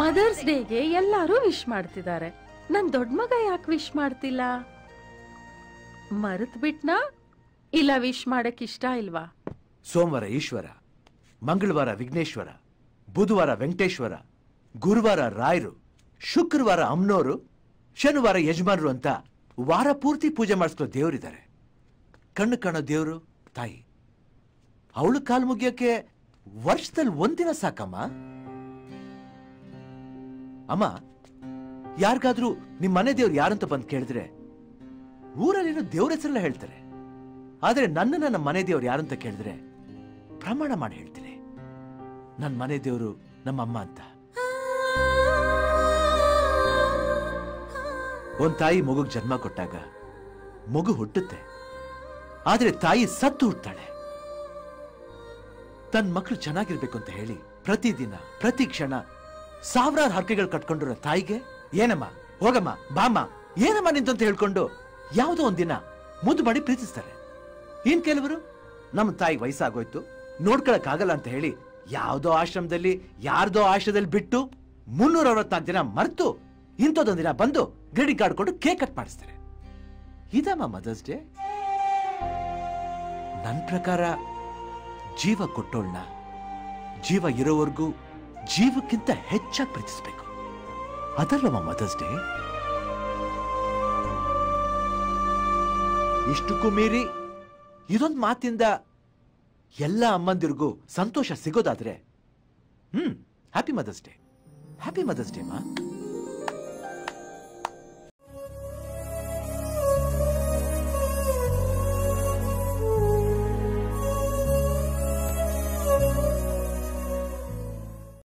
Mother's ಡೇಗೆ ಎಲ್ಲಾರು wish ಮಾಡ್ತಿದ್ದಾರೆ. ನನ್ ದೊಡ್ಡ ಮಗ ಯಾಕೆ ವಿಶ್ ಮಾಡ್ತಿಲ್ಲ? ಮರೆತ್ ಬಿಟ್ನಾ ಇಲ್ಲ ವಿಶ್ ಮಾಡಕ್ ಇಷ್ಟ ಇಲ್ವಾ? ಸೋಮವಾರ ಈಶ್ವರ, ಮಂಗಳವಾರ ವಿಘ್ನೇಶ್ವರ, ಬುಧವಾರ ವೆಂಕಟೇಶ್ವರ, ಗುರುವಾರ ರಾಯರು, ಶುಕ್ರವಾರ ಅಮ್ನೋರು, ಶನಿವಾರ ಯಜಮಾನರು ಅಂತ ವಾರ ಪೂರ್ತಿ ಪೂಜೆ ಮಾಡಿಸ್ಕೋ ದೇವರಿದ್ದಾರೆ. ಕಣ್ಣು ಕಾಣೋ ದೇವರು ತಾಯಿ. ಅವಳು ಕಾಲು ಮುಗಿಯೋಕೆ ವರ್ಷದಲ್ಲಿ ಒಂದಿನ ಸಾಕಮ್ಮ. ಅಮ್ಮ, ಯಾರಿಗಾದ್ರೂ ನಿಮ್ಮ ಮನೆ ದೇವ್ರು ಯಾರಂತ ಬಂದು ಕೇಳಿದ್ರೆ ಊರಲ್ಲಿರೋ ದೇವ್ರ ಹೆಸರೆಲ್ಲ ಹೇಳ್ತಾರೆ. ಆದ್ರೆ ನನ್ನನ್ನ ನಮ್ಮ ಮನೆ ದೇವ್ರು ಯಾರಂತ ಕೇಳಿದ್ರೆ ಪ್ರಮಾಣ ಮಾಡಿ ಹೇಳ್ತೀನಿ, ನನ್ನ ಮನೆ ದೇವರು ನಮ್ಮಮ್ಮ ಅಂತ. ಒಂದ್ ತಾಯಿ ಮಗುಗ್ ಜನ್ಮ ಕೊಟ್ಟಾಗ ಮಗು ಹುಟ್ಟುತ್ತೆ, ಆದ್ರೆ ತಾಯಿ ಸತ್ತು ಹುಟ್ತಾಳೆ. ತನ್ನ ಮಕ್ಕಳು ಚೆನ್ನಾಗಿರ್ಬೇಕು ಅಂತ ಹೇಳಿ ಪ್ರತಿದಿನ ಪ್ರತಿ ಕ್ಷಣ ಸಾವಿರಾರು ಹರಕೆಗಳು ಕಟ್ಕೊಂಡಿರೋ ತಾಯಿಗೆ ಏನಮ್ಮ ಹೋಗಮ್ಮ ಬಾಮ್ಮ ಏನಮ್ಮ ನಿಂತಂತ ಹೇಳ್ಕೊಂಡು ಯಾವುದೋ ಒಂದಿನ ಮುದ್ದು ಮಾಡಿ ಪ್ರೀತಿಸ್ತಾರೆ. ಇನ್ ಕೆಲವರು ನಮ್ಮ ತಾಯಿ ವಯಸ್ಸಾಗೋಯ್ತು ನೋಡ್ಕೊಳಕ್ ಆಗಲ್ಲ ಅಂತ ಹೇಳಿ ಯಾವುದೋ ಆಶ್ರಮದಲ್ಲಿ ಯಾರ್ದೋ ಆಶ್ರಮದಲ್ಲಿ ಬಿಟ್ಟು 364 ದಿನ ಮರೆತು ಇಂಥದ್ದೊಂದು ದಿನ ಬಂದು ಗ್ರೀಟಿಂಗ್ ಕಾರ್ಡ್ ಕೊಟ್ಟು ಕೇಕ್ ಕಟ್ ಮಾಡಿಸ್ತಾರೆ. ಇದಮ್ಮ ಮದರ್ಸ್ ಡೇ? ನನ್ನ ಪ್ರಕಾರ ಜೀವ ಕೊಟ್ಟೋಳ್ನ ಜೀವ ಇರೋವರೆಗೂ ಜೀವಕ್ಕಿಂತ ಹೆಚ್ಚಾಗಿ ಪ್ರೀತಿಸ್ಬೇಕು. ಅದಲ್ಲಮ್ಮ ಮದರ್ಸ್ ಡೇ. ಇಷ್ಟಕ್ಕೂ ಮೀರಿ ಇದೊಂದು ಮಾತಿಂದ ಎಲ್ಲ ಅಮ್ಮಂದಿರಿಗೂ ಸಂತೋಷ ಸಿಗೋದಾದ್ರೆ happy mother's day. Happy mother's day ಮಾ.